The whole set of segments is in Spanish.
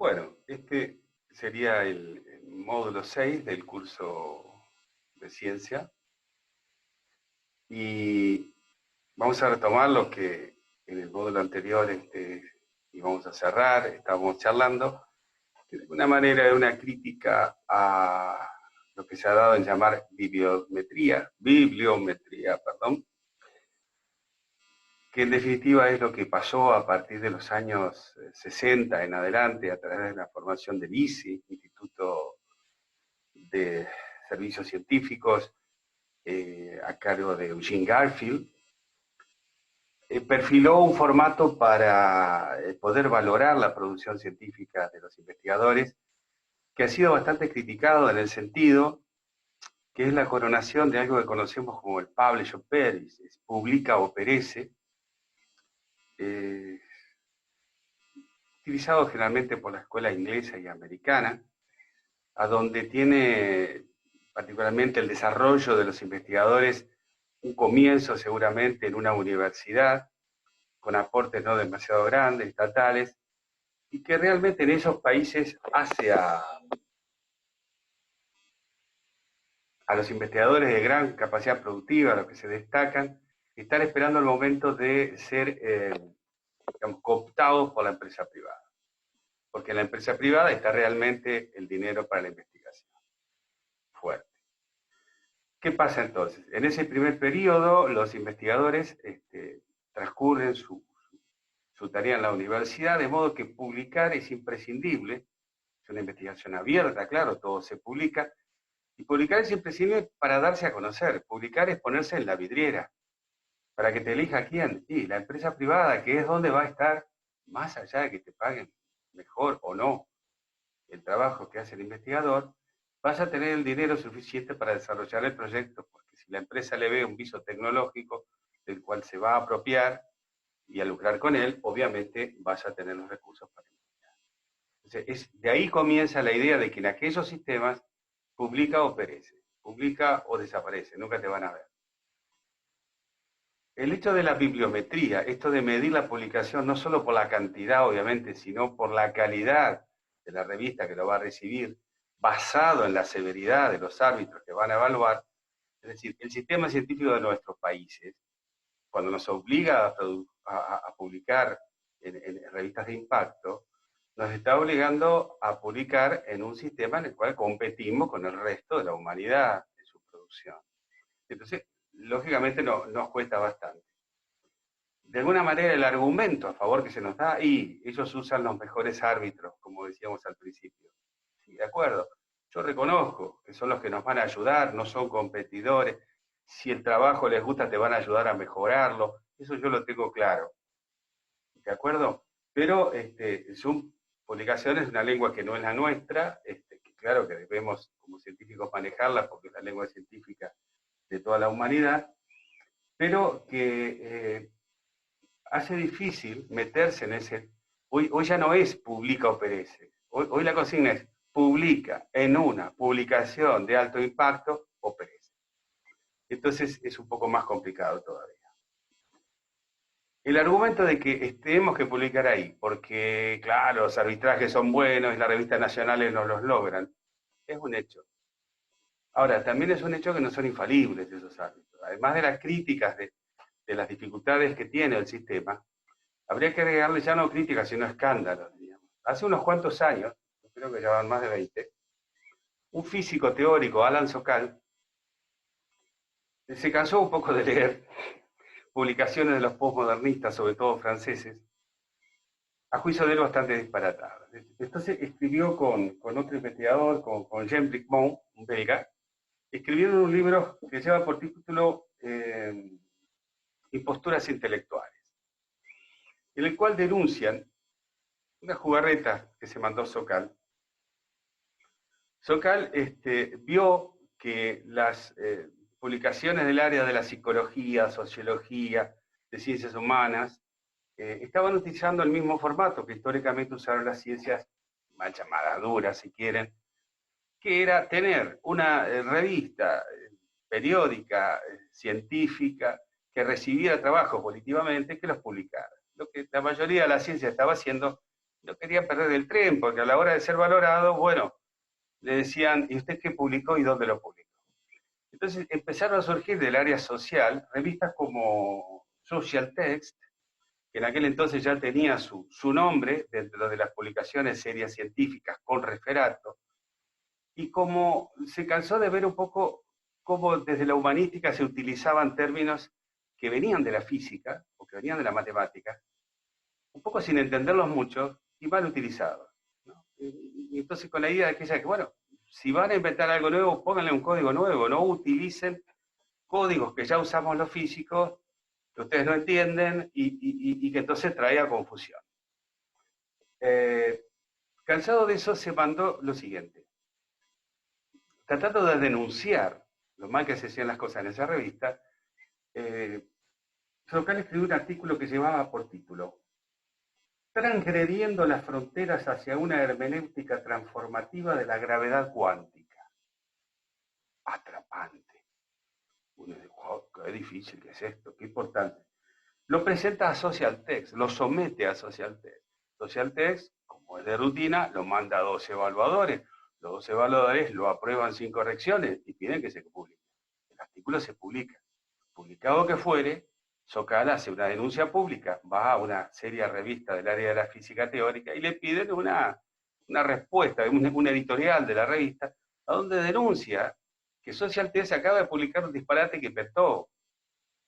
Bueno, este sería el módulo 6 del curso de ciencia y vamos a retomar lo que en el módulo anterior íbamos a cerrar, estábamos charlando, que de alguna manera era una crítica a lo que se ha dado en llamar bibliometría, perdón, que en definitiva es lo que pasó a partir de los años 60 en adelante a través de la formación del ICI, Instituto de Servicios Científicos, a cargo de Eugene Garfield, perfiló un formato para poder valorar la producción científica de los investigadores, que ha sido bastante criticado en el sentido que es la coronación de algo que conocemos como el publish or perish, es publica o perece, utilizado generalmente por la escuela inglesa y americana, a donde tiene particularmente el desarrollo de los investigadores un comienzo seguramente en una universidad, con aportes no demasiado grandes, estatales, y que realmente en esos países hace a los investigadores de gran capacidad productiva, a los que se destacan, estar esperando el momento de ser digamos, cooptados por la empresa privada. Porque en la empresa privada está realmente el dinero para la investigación. Fuerte. ¿Qué pasa entonces? En ese primer periodo, los investigadores transcurren su tarea en la universidad, de modo que publicar es imprescindible. Es una investigación abierta, claro, todo se publica. Y publicar es imprescindible para darse a conocer. Publicar es ponerse en la vidriera. ¿Para que te elija quién? Y la empresa privada, que es donde va a estar, más allá de que te paguen mejor o no el trabajo que hace el investigador, vas a tener el dinero suficiente para desarrollar el proyecto, porque si la empresa le ve un viso tecnológico del cual se va a apropiar y a lucrar con él, obviamente vas a tener los recursos para investigar. Entonces, de ahí comienza la idea de que en aquellos sistemas publica o perece, publica o desaparece, nunca te van a ver. El hecho de la bibliometría, esto de medir la publicación no solo por la cantidad, obviamente, sino por la calidad de la revista que lo va a recibir, basado en la severidad de los árbitros que van a evaluar, es decir, el sistema científico de nuestros países, cuando nos obliga a publicar en revistas de impacto, nos está obligando a publicar en un sistema en el cual competimos con el resto de la humanidad en su producción. Entonces, lógicamente nos cuesta bastante. De alguna manera el argumento a favor que se nos da, y ellos usan los mejores árbitros, como decíamos al principio. Sí, de acuerdo. Yo reconozco que son los que nos van a ayudar, no son competidores. Si el trabajo les gusta, te van a ayudar a mejorarlo. Eso yo lo tengo claro. ¿De acuerdo? Pero son publicaciones en una lengua que no es la nuestra, que claro que debemos como científicos manejarla porque es la lengua científica de toda la humanidad, pero que hace difícil meterse en ese... Hoy ya no es publica o perece. Hoy la consigna es publica en una publicación de alto impacto o perece. Entonces es un poco más complicado todavía. El argumento de que tenemos que publicar ahí, porque claro, los arbitrajes son buenos y las revistas nacionales no los logran, es un hecho. Ahora, también es un hecho que no son infalibles esos árbitros. Además de las críticas de las dificultades que tiene el sistema, habría que agregarle ya no críticas, sino escándalos, digamos. Hace unos cuantos años, creo que ya van más de 20, un físico teórico, Alan Sokal, se cansó un poco de leer publicaciones de los postmodernistas, sobre todo franceses, a juicio de él bastante disparatadas. Entonces escribió con otro investigador, con Jean Bricmont, un belga, escribieron un libro que lleva por título Imposturas intelectuales, en el cual denuncian una jugarreta que se mandó Sokal. Sokal vio que las publicaciones del área de la psicología, sociología, de ciencias humanas, estaban utilizando el mismo formato que históricamente usaron las ciencias, mal llamadas duras si quieren, que era tener una revista periódica, científica, que recibiera trabajos positivamente, que los publicara. Lo que la mayoría de la ciencia estaba haciendo no quería perder el tren, porque a la hora de ser valorado, bueno, le decían, ¿y usted qué publicó y dónde lo publicó? Entonces empezaron a surgir del área social revistas como Social Text, que en aquel entonces ya tenía su nombre dentro de las publicaciones serias científicas con referato, y como se cansó de ver un poco cómo desde la humanística se utilizaban términos que venían de la física o que venían de la matemática, un poco sin entenderlos mucho y mal utilizados, ¿no? Y entonces con la idea de que, bueno, si van a inventar algo nuevo, pónganle un código nuevo, no utilicen códigos que ya usamos los físicos, que ustedes no entienden y que entonces traía confusión. Eh, Cansado de eso, se mandó lo siguiente. Tratando de denunciar lo mal que se hacían las cosas en esa revista, Sokal escribió un artículo que llevaba por título Transgrediendo las fronteras hacia una hermenéutica transformativa de la gravedad cuántica. Atrapante. Uno dice, oh, qué difícil que es esto, qué importante. Lo presenta a Social Text, lo somete a Social Text. Social Text, como es de rutina, lo manda a 2 evaluadores. Los 2 evaluadores lo aprueban sin correcciones y piden que se publique. El artículo se publica. Publicado que fuere, Sokal hace una denuncia pública, va a una seria revista del área de la física teórica y le piden una respuesta, un editorial de la revista, a donde denuncia que Social Text acaba de publicar un disparate que inventó.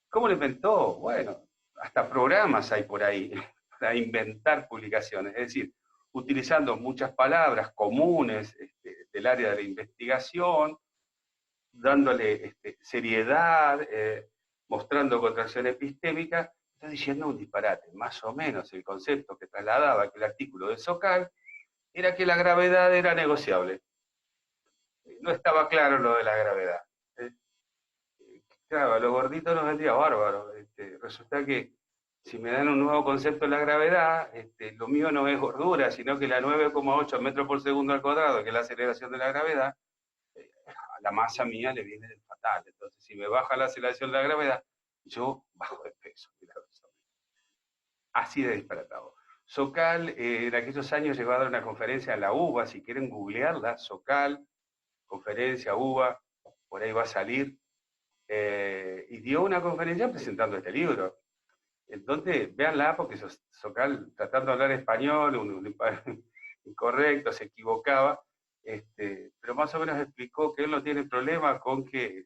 ¿Cómo lo inventó? Bueno, hasta programas hay por ahí para inventar publicaciones, es decir, utilizando muchas palabras comunes del área de la investigación, dándole seriedad, mostrando contracción epistémica, está diciendo un disparate. Más o menos el concepto que trasladaba que el artículo de Sokal era que la gravedad era negociable. No estaba claro lo de la gravedad. Claro, a los gorditos nos vendría bárbaro. Resulta que si me dan un nuevo concepto de la gravedad, lo mío no es gordura, sino que la 9,8 metros por segundo al cuadrado, que es la aceleración de la gravedad, a la masa mía le viene del fatal. Entonces, si me baja la aceleración de la gravedad, yo bajo de peso. Así de disparatado. Sokal, en aquellos años llegó a dar una conferencia en la UBA, si quieren googlearla, Sokal, conferencia UBA, por ahí va a salir, y dio una conferencia presentando este libro. Entonces, véanla, porque Sokal, tratando de hablar español, incorrecto, se equivocaba, pero más o menos explicó que él no tiene problema con que,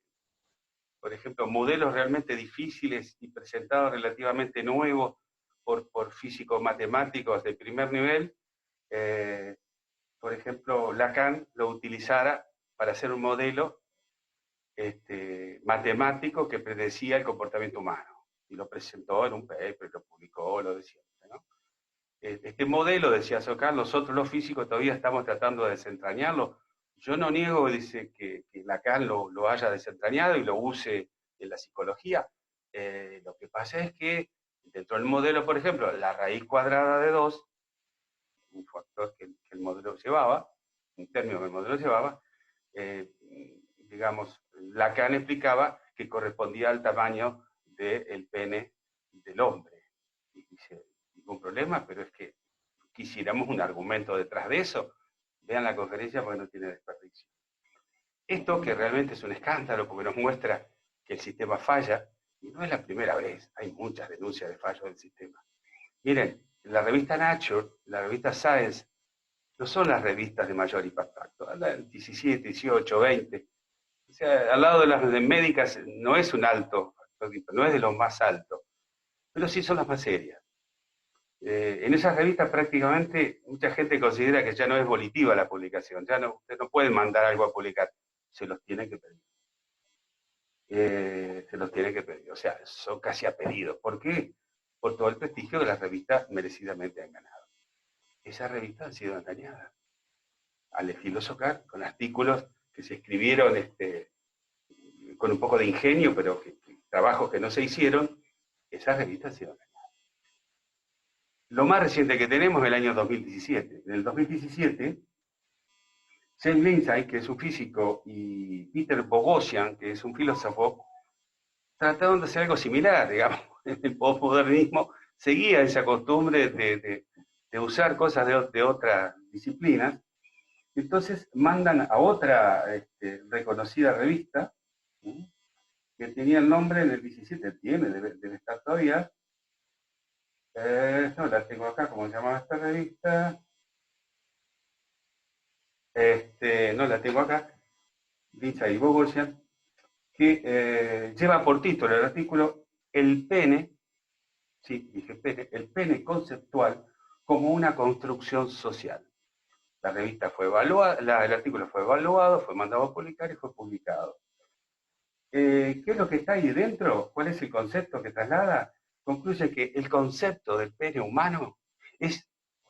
por ejemplo, modelos realmente difíciles y presentados relativamente nuevos por físicos matemáticos de primer nivel, por ejemplo, Lacan lo utilizara para hacer un modelo matemático que predecía el comportamiento humano. Y lo presentó en un paper, lo publicó, lo decía. ¿No? Este modelo, decía Sokal, nosotros los físicos todavía estamos tratando de desentrañarlo. Yo no niego, dice, que Lacan lo haya desentrañado y lo use en la psicología. Lo que pasa es que dentro del modelo, por ejemplo, la raíz cuadrada de 2, un factor que el modelo llevaba, un término que el modelo llevaba, digamos, Lacan explicaba que correspondía al tamaño del pene del hombre. Y dice, ningún problema, pero es que quisiéramos un argumento detrás de eso. Vean la conferencia porque no tiene desperdicio. Esto que realmente es un escándalo porque nos muestra que el sistema falla, y no es la primera vez, hay muchas denuncias de fallo del sistema. Miren, la revista Nature, la revista Science, no son las revistas de mayor impacto, 17, 18, 20. O sea, al lado de las de médicas no es un alto, no es de los más altos, pero sí son las más serias. En esas revistas prácticamente mucha gente considera que ya no es volitiva la publicación, ya no, usted no puede mandar algo a publicar, se los tiene que pedir. Se los tiene que pedir, o sea, son casi a pedido. ¿Por qué? Por todo el prestigio que las revistas merecidamente han ganado. Esas revistas han sido engañadas. Al estilo Sokal, con artículos que se escribieron con un poco de ingenio, pero trabajos que no se hicieron, esas revistas han sido engañadas. Lo más reciente que tenemos es el año 2017. En el 2017, James Lindsay, que es un físico, y Peter Boghossian, que es un filósofo, trataron de hacer algo similar, digamos. El postmodernismo seguía esa costumbre de usar cosas de otras disciplinas. Entonces mandan a otra reconocida revista, ¿sí?, que tenía el nombre en el 17, debe estar todavía. No la tengo acá, ¿cómo se llamaba esta revista? No la tengo acá, Lindsay Bogosian, que lleva por título el artículo El pene, sí, dije pene, el pene conceptual como una construcción social. La revista fue evaluada, el artículo fue evaluado, fue mandado a publicar y fue publicado. ¿Qué es lo que está ahí dentro? ¿Cuál es el concepto que traslada? Concluye que el concepto del pene humano es,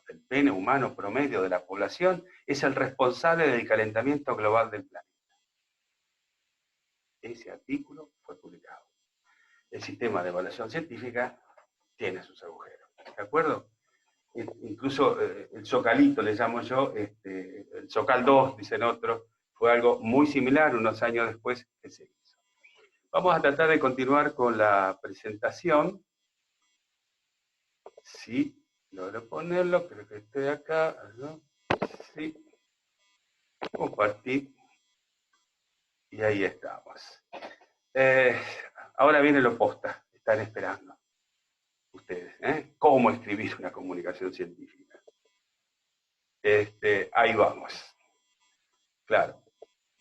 el pene humano promedio de la población, es el responsable del calentamiento global del planeta. Ese artículo fue publicado. El sistema de evaluación científica tiene sus agujeros, ¿de acuerdo? Incluso el Zocalito, le llamo yo, el Zocal 2, dicen otros, fue algo muy similar unos años después que se hizo. Vamos a tratar de continuar con la presentación. Sí, logro ponerlo, creo que estoy acá, ¿no? Sí, compartir, y ahí estamos. Ahora viene lo posta, están esperando ustedes, ¿eh? ¿Cómo escribir una comunicación científica? Ahí vamos. Claro,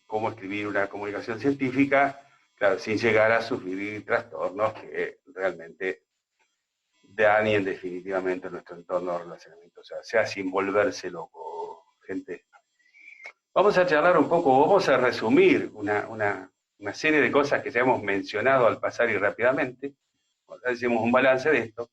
cómo escribir una comunicación científica, claro, sin llegar a sufrir trastornos que realmente dañen definitivamente nuestro entorno de relacionamiento, o sea sin volverse loco, gente. Vamos a charlar un poco, vamos a resumir una serie de cosas que ya hemos mencionado al pasar y rápidamente, hacemos un balance de esto,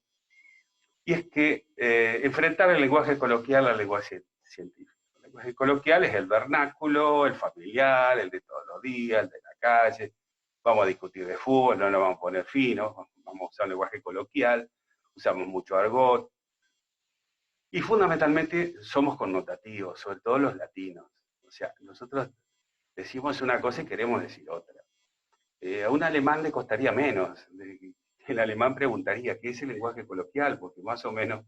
y es que enfrentar el lenguaje coloquial al lenguaje científico. El lenguaje coloquial es el vernáculo, el familiar, el de todos los días, el de la calle. Vamos a discutir de fútbol, no nos vamos a poner finos, vamos a usar el lenguaje coloquial, usamos mucho argot, y fundamentalmente somos connotativos, sobre todo los latinos. O sea, nosotros decimos una cosa y queremos decir otra. A un alemán le costaría menos. El alemán preguntaría, ¿qué es el lenguaje coloquial? Porque más o menos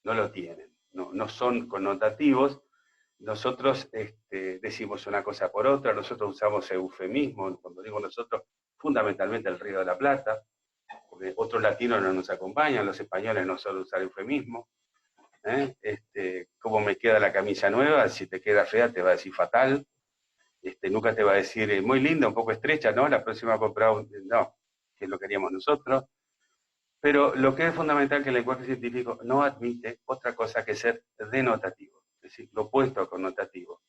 no lo tienen, no son connotativos. Nosotros decimos una cosa por otra, nosotros usamos eufemismos, cuando digo nosotros, fundamentalmente el Río de la Plata, porque otros latinos no nos acompañan, los españoles no suelen usar eufemismos. ¿Cómo me queda la camisa nueva? Si te queda fea te va a decir fatal. Nunca te va a decir muy linda, un poco estrecha, ¿no? La próxima comprar no, que lo queríamos nosotros. Pero lo que es fundamental es que el lenguaje científico no admite otra cosa que ser denotativo, es decir, lo opuesto a connotativo.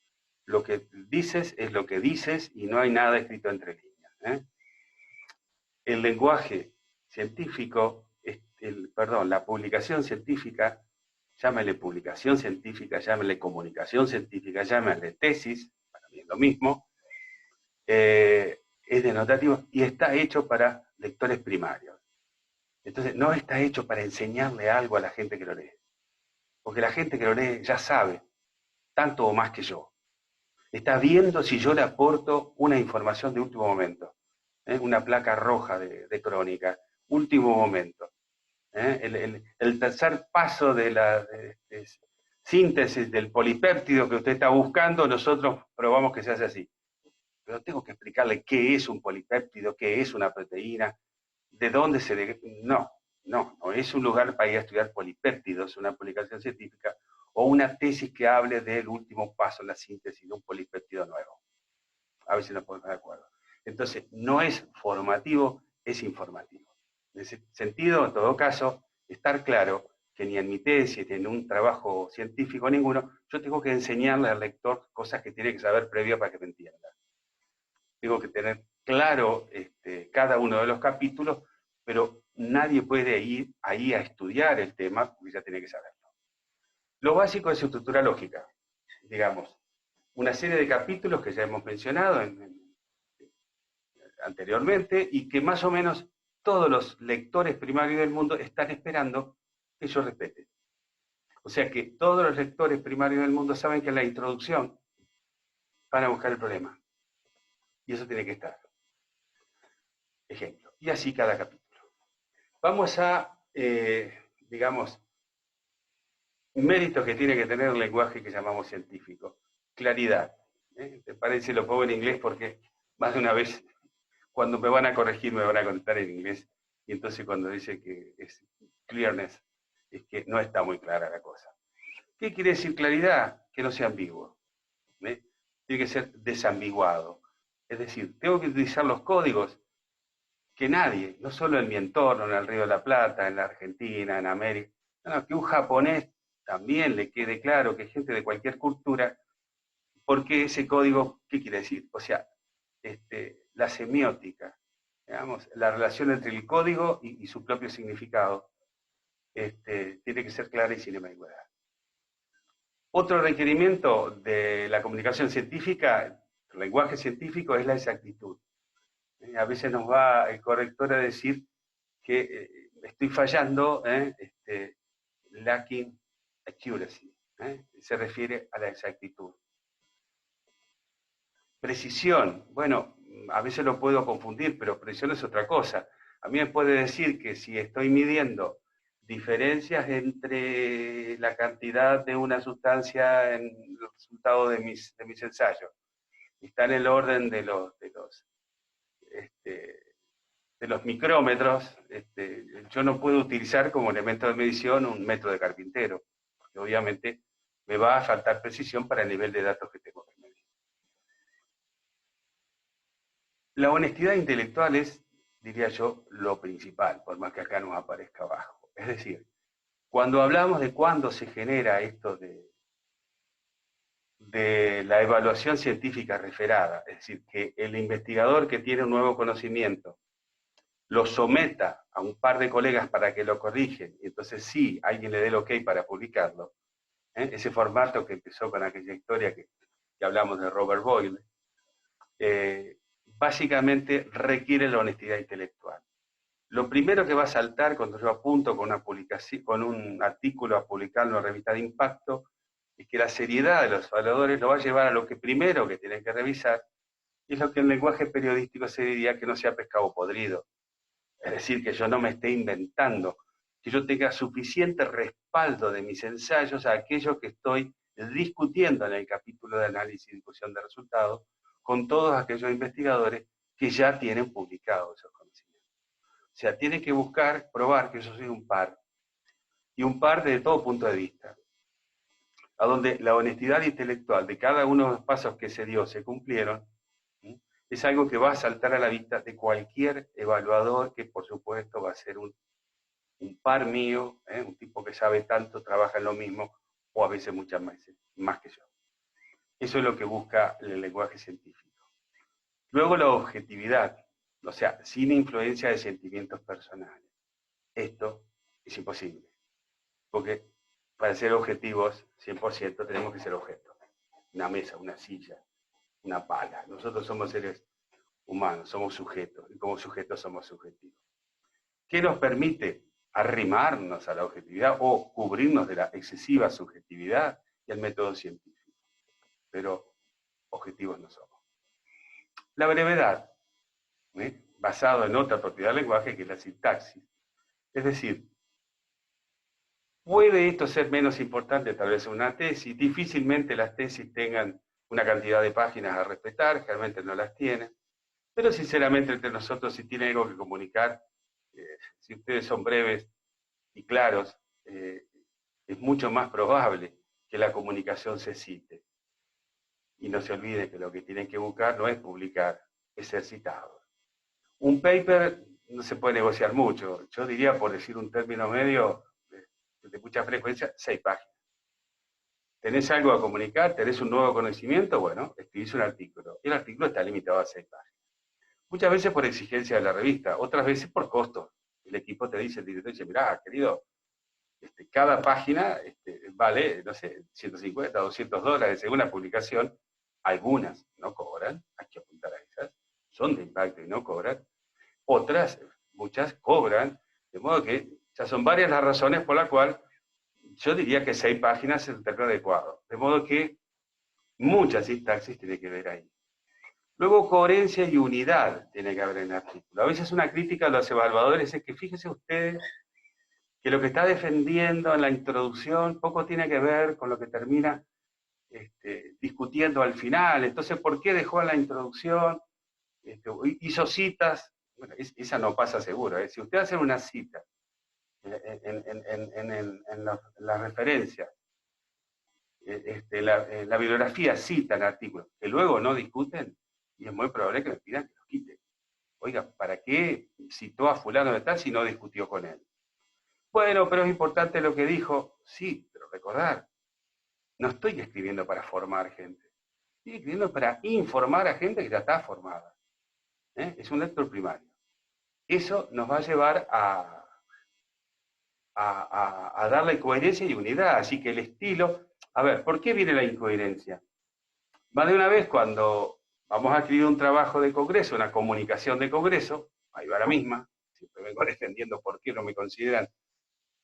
Lo que dices es lo que dices y no hay nada escrito entre líneas, ¿eh? El lenguaje científico, la publicación científica, llámale publicación científica, llámale comunicación científica, llámale tesis, para mí es lo mismo, es denotativo y está hecho para lectores primarios. Entonces, no está hecho para enseñarle algo a la gente que lo lee. Porque la gente que lo lee ya sabe, tanto o más que yo. Está viendo si yo le aporto una información de último momento. Una placa roja de crónica, último momento. El tercer paso de la síntesis del polipéptido que usted está buscando, nosotros probamos que se hace así. Pero tengo que explicarle qué es un polipéptido, qué es una proteína, de dónde se... No es un lugar para ir a estudiar polipéptidos, una publicación científica, o una tesis que hable del último paso en la síntesis de un polipéptido nuevo. A ver si nos ponemos de acuerdo. Entonces, no es formativo, es informativo. En ese sentido, en todo caso, estar claro que ni en mi tesis, ni en un trabajo científico ninguno, yo tengo que enseñarle al lector cosas que tiene que saber previo para que me entienda. Tengo que tener claro cada uno de los capítulos, pero nadie puede ir ahí a estudiar el tema porque ya tiene que saberlo. Lo básico es estructura lógica, digamos, una serie de capítulos que ya hemos mencionado anteriormente y que más o menos todos los lectores primarios del mundo están esperando que yo respete. O sea que todos los lectores primarios del mundo saben que en la introducción van a buscar el problema. Y eso tiene que estar. Ejemplo. Y así cada capítulo. Vamos a, digamos, méritos que tiene que tener el lenguaje que llamamos científico. Claridad. ¿Te parece? Lo pongo en inglés porque más de una vez cuando me van a corregir me van a contar en inglés. Y entonces cuando dice que es clearness, es que no está muy clara la cosa. ¿Qué quiere decir claridad? Que no sea ambiguo. ¿eh? Tiene que ser desambiguado. Es decir, tengo que utilizar los códigos que nadie, no solo en mi entorno, en el Río de la Plata, en la Argentina, en América, no, que un japonés también le quede claro, que gente de cualquier cultura, porque ese código, ¿qué quiere decir? O sea, la semiótica, digamos, la relación entre el código y su propio significado, tiene que ser clara y sin ambigüedad. Otro requerimiento de la comunicación científica, el lenguaje científico, es la exactitud. A veces nos va el corrector a decir que estoy fallando, lacking accuracy. Se refiere a la exactitud. Precisión, bueno, a veces lo puedo confundir, pero precisión es otra cosa. A mí me puede decir que si estoy midiendo diferencias entre la cantidad de una sustancia en el resultado de mis ensayos, está en el orden de los micrómetros, yo no puedo utilizar como elemento de medición un metro de carpintero, porque obviamente me va a faltar precisión para el nivel de datos que tengo que medir. La honestidad intelectual es, diría yo, lo principal, por más que acá nos aparezca abajo. Es decir, cuando hablamos de cuándo se genera esto de la evaluación científica referada, es decir, que el investigador que tiene un nuevo conocimiento lo someta a un par de colegas para que lo corrigen, y entonces sí, alguien le dé el ok para publicarlo, ese formato que empezó con aquella historia que hablamos de Robert Boyle, básicamente requiere la honestidad intelectual. Lo primero que va a saltar cuando yo apunto con, una publicación, con un artículo a publicarlo en una revista de impacto, es que la seriedad de los evaluadores lo va a llevar a lo que primero que tienen que revisar, y es lo que en lenguaje periodístico se diría que no sea pescado podrido. Es decir, que yo no me esté inventando, que yo tenga suficiente respaldo de mis ensayos a aquello que estoy discutiendo en el capítulo de análisis y discusión de resultados con todos aquellos investigadores que ya tienen publicados esos conocimientos. O sea, tiene que buscar, probar que yo soy un par, y un par desde todo punto de vista, a donde la honestidad intelectual de cada uno de los pasos que se dio se cumplieron, es algo que va a saltar a la vista de cualquier evaluador que por supuesto va a ser un par mío, un tipo que sabe tanto, trabaja en lo mismo, o a veces muchas veces, más que yo. Eso es lo que busca el lenguaje científico. Luego la objetividad, o sea, sin influencia de sentimientos personales. Esto es imposible, porque para ser objetivos 100% tenemos que ser objetos. Una mesa, una silla, una pala. Nosotros somos seres humanos, somos sujetos, y como sujetos somos subjetivos. ¿Qué nos permite arrimarnos a la objetividad o cubrirnos de la excesiva subjetividad? Y el método científico? Pero objetivos no somos. La brevedad, basado en otra propiedad del lenguaje que es la sintaxis. Es decir, puede esto ser menos importante tal vez en una tesis, difícilmente las tesis tengan una cantidad de páginas a respetar, realmente no las tienen, pero sinceramente entre nosotros si tienen algo que comunicar, si ustedes son breves y claros, es mucho más probable que la comunicación se cite. Y no se olvide que lo que tienen que buscar no es publicar, es ser citado. Un paper no se puede negociar mucho. Yo diría, por decir un término medio, de mucha frecuencia, 6 páginas. ¿Tenés algo a comunicar? ¿Tenés un nuevo conocimiento? Bueno, escribís un artículo. El artículo está limitado a 6 páginas. Muchas veces por exigencia de la revista, otras veces por costo. El equipo te dice, el director dice, mirá, querido, cada página vale, no sé, 150, $200 según la publicación. Algunas no cobran, hay que apuntar a esas, son de impacto y no cobran. Otras, muchas cobran, de modo que ya son varias las razones por las cuales yo diría que 6 páginas es el término adecuado. De modo que mucha sintaxis tiene que ver ahí. Luego, coherencia y unidad tiene que haber en el artículo. A veces una crítica a los evaluadores es que, fíjense ustedes, que lo que está defendiendo en la introducción poco tiene que ver con lo que termina discutiendo al final. Entonces, ¿por qué dejó en la introducción? Hizo citas. Bueno, esa no pasa seguro. Si usted hace una cita en la referencia, la bibliografía cita en artículos que luego no discuten, y es muy probable que me pidan que los quite. Oiga, ¿para qué citó a fulano de tal si no discutió con él? Bueno, pero es importante lo que dijo. Sí, pero recordar, no estoy escribiendo para formar gente. Estoy escribiendo para informar a gente que ya está formada. Es un lector primario. Eso nos va a llevar a darle coherencia y unidad. Así que el estilo... A ver, ¿por qué viene la incoherencia? Más de una vez cuando vamos a escribir un trabajo de congreso, una comunicación de congreso, ahí va la misma, siempre vengo defendiendo por qué no me consideran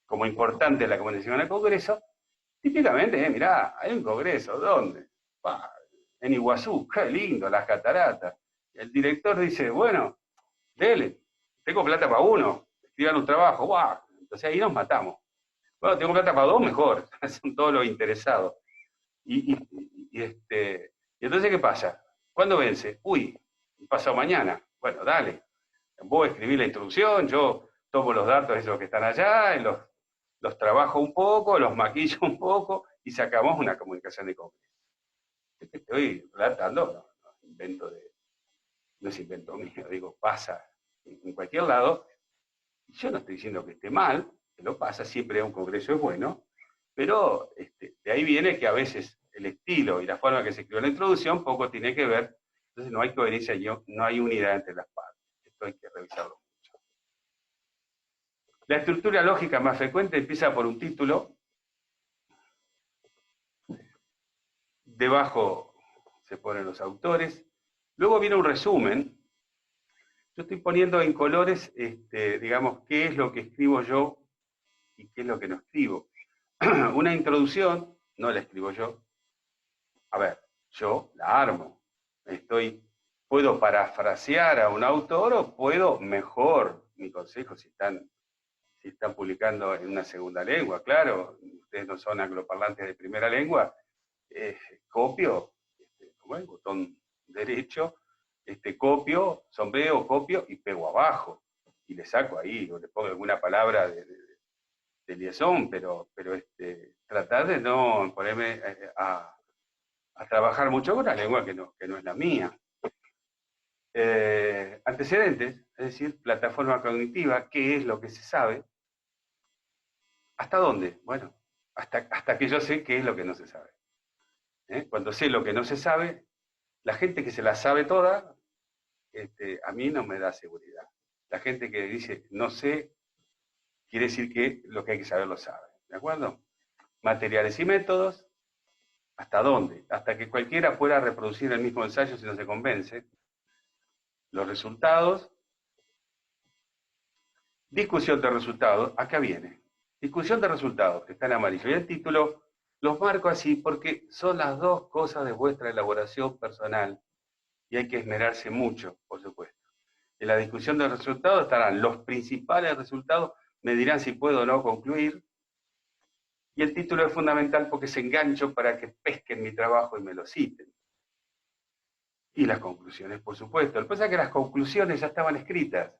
como importante la comunicación de congreso, típicamente, mirá, hay un congreso, ¿dónde? Bah, en Iguazú, qué lindo, las cataratas. El director dice, bueno, dele, tengo plata para uno, escriban un trabajo, ¡guau! Entonces ahí nos matamos. Bueno, tengo plata para dos, mejor, son todos los interesados. Y entonces, ¿qué pasa? ¿Cuándo vence? Uy, pasado mañana. Bueno, dale. Vos escribí la instrucción, yo tomo los datos esos que están allá, los trabajo un poco, los maquillo un poco y sacamos una comunicación de congreso. Estoy relatando, no es invento mío, digo, pasa en cualquier lado. Yo no estoy diciendo que esté mal, que lo pasa, siempre un congreso es bueno, pero de ahí viene que a veces el estilo y la forma que se escribió la introducción poco tiene que ver, entonces no hay coherencia, no hay unidad entre las partes. Esto hay que revisarlo mucho. La estructura lógica más frecuente empieza por un título, debajo se ponen los autores, luego viene un resumen. Yo estoy poniendo en colores, digamos, qué es lo que escribo yo y qué es lo que no escribo. Una introducción no la escribo yo. A ver, yo la armo. Puedo parafrasear a un autor o puedo mejor, mi consejo, si están publicando en una segunda lengua, claro, ustedes no son angloparlantes de primera lengua, copio, como el botón derecho, copio, sombreo, copio y pego abajo. Y le saco ahí, o le pongo alguna palabra de liaison, pero tratar de no ponerme a trabajar mucho con una lengua que no es la mía. Antecedentes, es decir, plataforma cognitiva, qué es lo que se sabe, ¿hasta dónde? Bueno, hasta que yo sé qué es lo que no se sabe. Cuando sé lo que no se sabe, la gente que se la sabe toda, a mí no me da seguridad. La gente que dice no sé, quiere decir que lo que hay que saber lo sabe. ¿De acuerdo? Materiales y métodos, ¿hasta dónde? Hasta que cualquiera pueda reproducir el mismo ensayo si no se convence. Los resultados, discusión de resultados, acá viene. Discusión de resultados, que está en amarillo. Y el título los marco así porque son las dos cosas de vuestra elaboración personal y hay que esmerarse mucho, por supuesto. En la discusión de resultados estarán los principales resultados, me dirán si puedo o no concluir, y el título es fundamental porque es engancho para que pesquen mi trabajo y me lo citen. Y las conclusiones, por supuesto. Lo que pasa es que las conclusiones ya estaban escritas,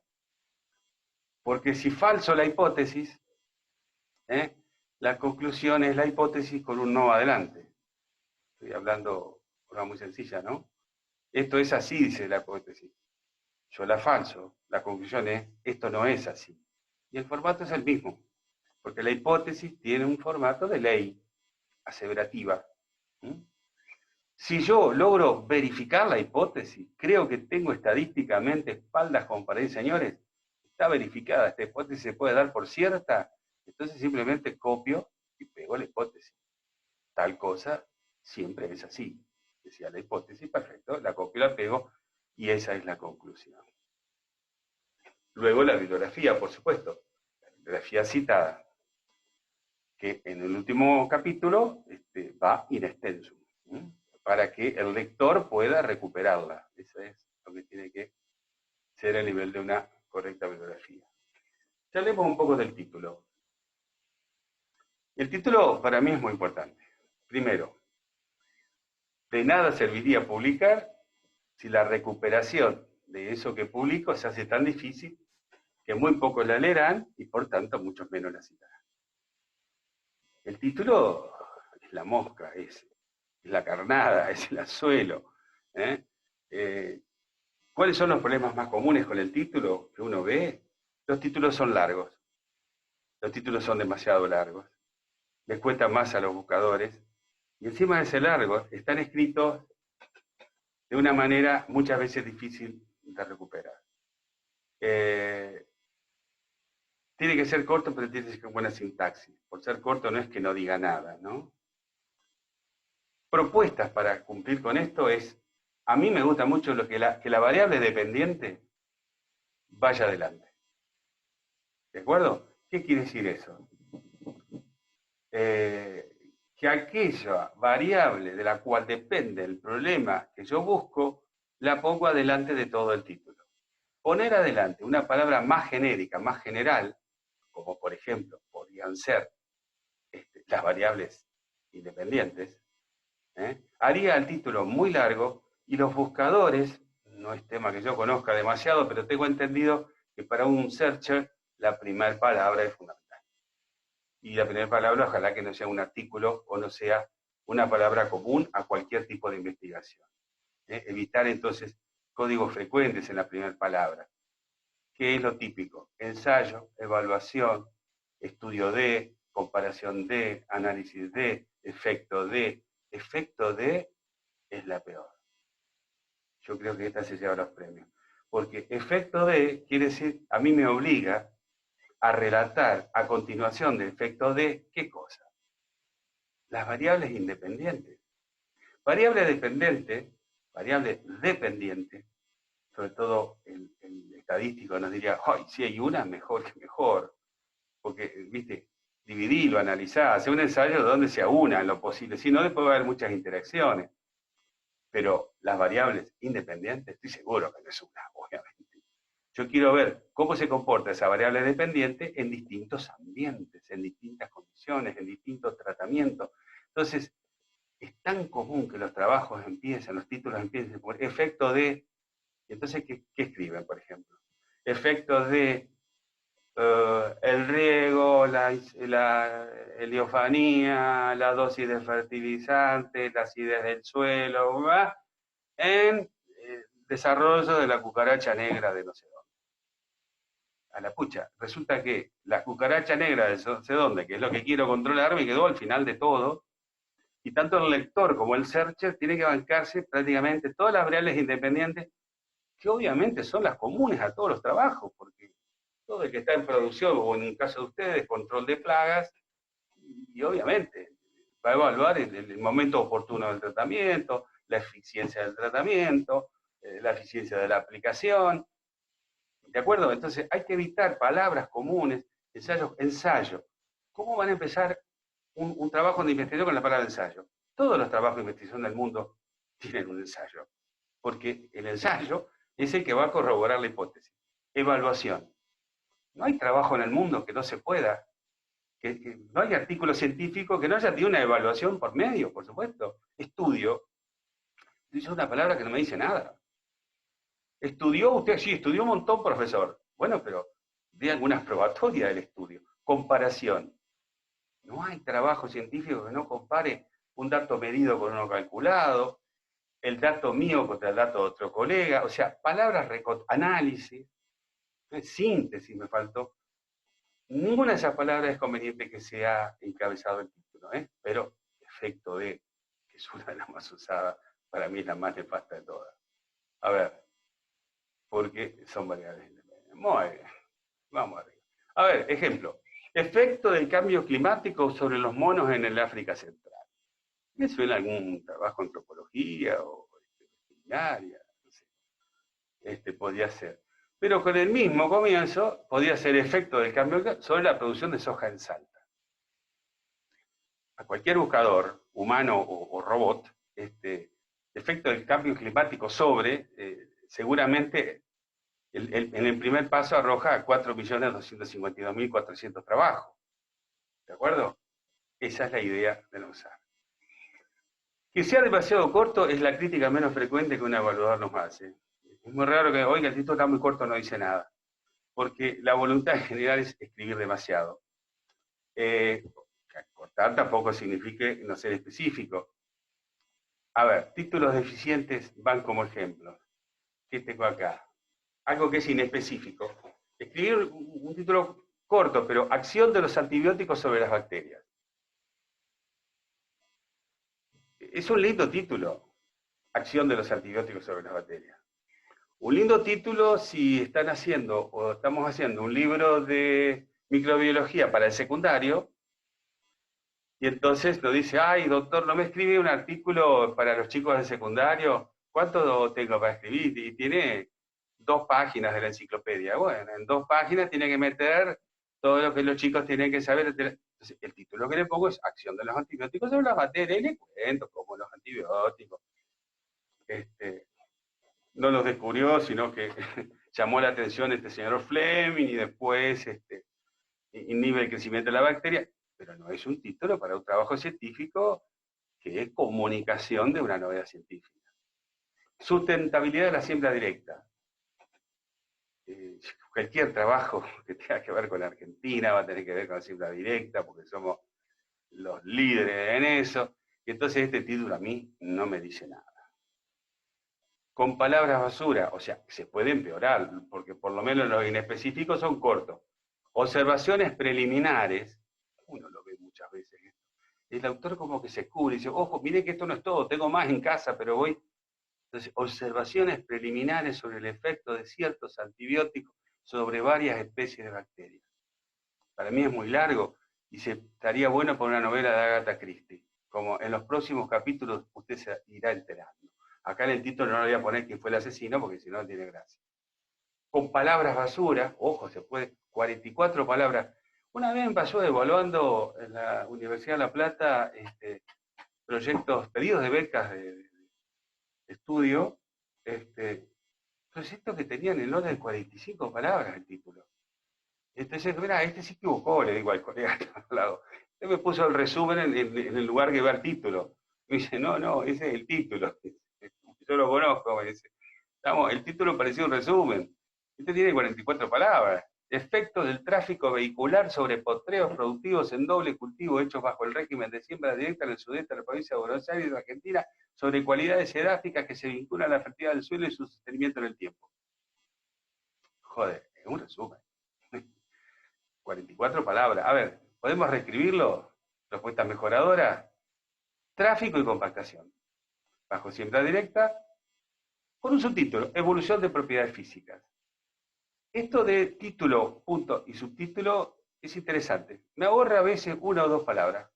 porque si falso la hipótesis, la conclusión es la hipótesis con un no adelante. Estoy hablando de forma muy sencilla, ¿no? Esto es así, dice la hipótesis. Yo la falso, la conclusión es, esto no es así. Y el formato es el mismo, porque la hipótesis tiene un formato de ley aseverativa. Si yo logro verificar la hipótesis, creo que tengo estadísticamente espaldas como para decir, señores, está verificada, esta hipótesis se puede dar por cierta, entonces simplemente copio y pego la hipótesis. Tal cosa siempre es así. Decía la hipótesis, perfecto, la copio, la pego, y esa es la conclusión. Luego la bibliografía, por supuesto, la bibliografía citada, que en el último capítulo va in extensum, para que el lector pueda recuperarla. Eso es lo que tiene que ser el nivel de una correcta bibliografía. Charlemos un poco del título. El título para mí es muy importante. Primero, de nada serviría publicar si la recuperación de eso que publico se hace tan difícil que muy pocos la leerán y por tanto muchos menos la citarán. El título es la mosca, es la carnada, es el anzuelo. ¿eh? ¿Cuáles son los problemas más comunes con el título que uno ve? Los títulos son largos, los títulos son demasiado largos, les cuesta más a los buscadores, y encima de ese largo están escritos de una manera muchas veces difícil de recuperar. Tiene que ser corto, pero tiene que ser con buena sintaxis. Por ser corto no es que no diga nada, ¿no? Propuestas para cumplir con esto es, a mí me gusta mucho lo que la variable dependiente vaya adelante. ¿De acuerdo? ¿Qué quiere decir eso? Que aquella variable de la cual depende el problema que yo busco, la pongo adelante de todo el título. Poner adelante una palabra más genérica, más general, como por ejemplo podrían ser las variables independientes, haría el título muy largo y los buscadores, no es tema que yo conozca demasiado, pero tengo entendido que para un searcher la primera palabra es fundamental. Y la primera palabra ojalá que no sea un artículo o no sea una palabra común a cualquier tipo de investigación. Evitar entonces códigos frecuentes en la primera palabra. ¿Qué es lo típico? Ensayo, evaluación, estudio de, comparación de, análisis de, efecto de. Efecto de es la peor. Yo creo que esta se lleva los premios. Porque efecto de quiere decir, a mí me obliga a relatar a continuación de efecto de, ¿qué cosa? Las variables independientes. Variable dependiente, sobre todo el estadístico nos diría, ¡ay, si hay una, mejor que mejor! Porque, viste, dividirlo, analizar, hacer un ensayo donde sea una en lo posible, si no, después va a haber muchas interacciones. Pero las variables independientes, estoy seguro que no es una, obviamente. Yo quiero ver cómo se comporta esa variable dependiente en distintos ambientes, en distintas condiciones, en distintos tratamientos. Entonces, es tan común que los trabajos empiecen, los títulos empiecen por efecto de, entonces, ¿qué escriben, por ejemplo? Efectos de el riego, la heliofanía, la dosis de fertilizante, la acidez del suelo, ¿verdad? En desarrollo de la cucaracha negra de no sé dónde. A la pucha, resulta que la cucaracha negra de no sé dónde, que es lo que quiero controlar, me quedó al final de todo, y tanto el lector como el searcher tiene que bancarse prácticamente todas las variables independientes, que obviamente son las comunes a todos los trabajos, porque todo el que está en producción, o en el caso de ustedes, control de plagas, y obviamente va a evaluar el momento oportuno del tratamiento, la eficiencia del tratamiento, la eficiencia de la aplicación, ¿de acuerdo? Entonces hay que evitar palabras comunes, ensayo. ¿Cómo van a empezar un trabajo de investigación con la palabra ensayo? Todos los trabajos de investigación del mundo tienen un ensayo, porque el ensayo es el que va a corroborar la hipótesis. Evaluación. No hay trabajo en el mundo que no se pueda, que no hay artículo científico que no haya tenido una evaluación por medio, por supuesto. Estudio. Es una palabra que no me dice nada. ¿Estudió usted? Sí, estudió un montón, profesor. Bueno, pero de algunas probatorias del estudio. Comparación. No hay trabajo científico que no compare un dato medido con uno calculado, el dato mío contra el dato de otro colega, o sea, palabras, análisis, síntesis me faltó. Ninguna de esas palabras es conveniente que sea encabezado el título, pero efecto de, que es una de las más usadas, para mí es la más nefasta de todas. A ver, porque son variables independientes. Muy bien, vamos arriba. A ver, ejemplo. Efecto del cambio climático sobre los monos en el África Central. ¿Me suena algún trabajo en antropología o veterinaria? No sé. Podría ser. Pero con el mismo comienzo, podría ser efecto del cambio sobre la producción de soja en Salta. A cualquier buscador, humano o robot, efecto del cambio climático sobre, seguramente en el primer paso arroja a 4.252.400 trabajos. ¿De acuerdo? Esa es la idea de no usar. Que sea demasiado corto es la crítica menos frecuente que un evaluador nos hace. Es muy raro que, oiga, el título está muy corto, no dice nada. Porque la voluntad en general es escribir demasiado. Cortar tampoco significa no ser específico. A ver, títulos deficientes van como ejemplo. ¿Qué tengo acá? Algo que es inespecífico. Escribir un título corto, pero acción de los antibióticos sobre las bacterias. Es un lindo título, acción de los antibióticos sobre las bacterias. Un lindo título si están haciendo o estamos haciendo un libro de microbiología para el secundario y entonces nos dice, ay, doctor, ¿no me escribe un artículo para los chicos del secundario? ¿Cuánto tengo para escribir? Y tiene 2 páginas de la enciclopedia. Bueno, en 2 páginas tiene que meter todo lo que los chicos tienen que saber. Entonces, el título que le pongo es Acción de los antibióticos sobre las bacterias y le cuento cómo los antibióticos no los descubrió, sino que llamó la atención este señor Fleming y después inhibe el crecimiento de la bacteria, pero no es un título para un trabajo científico que es comunicación de una novedad científica. Sustentabilidad de la siembra directa. Cualquier trabajo que tenga que ver con la Argentina va a tener que ver con la siembra directa, porque somos los líderes en eso, y entonces este título a mí no me dice nada. Con palabras basura, o sea, se puede empeorar, porque por lo menos los inespecíficos son cortos. Observaciones preliminares, uno lo ve muchas veces, el autor como que se cubre y dice, ojo, mire que esto no es todo, tengo más en casa, pero voy. Entonces, observaciones preliminares sobre el efecto de ciertos antibióticos sobre varias especies de bacterias. Para mí es muy largo y estaría bueno para una novela de Agatha Christie. Como en los próximos capítulos usted se irá enterando. Acá en el título no le voy a poner quién fue el asesino porque si no, no tiene gracia. Con palabras basura, ojo, se puede, 44 palabras. Una vez me pasó evaluando en la Universidad de La Plata proyectos, pedidos de becas de estudio, proyectos que tenían el orden de 45 palabras el título. Entonces, mira, este se equivocó, le digo al colega que está al lado. Él me puso el resumen en el lugar que va el título. Me dice, no, ese es el título. Yo lo conozco, me dice. El título parecía un resumen. Este tiene 44 palabras. Efectos del tráfico vehicular sobre potreos productivos en doble cultivo hechos bajo el régimen de siembra directa en el sudeste de la provincia de Buenos Aires, Argentina, sobre cualidades edáficas que se vinculan a la fertilidad del suelo y su sostenimiento en el tiempo. Joder, es un resumen. 44 palabras. A ver, ¿podemos reescribirlo? Propuestas mejoradoras. Tráfico y compactación. Bajo siembra directa, con un subtítulo, evolución de propiedades físicas. Esto de título, punto y subtítulo es interesante. Me ahorra a veces 1 o 2 palabras.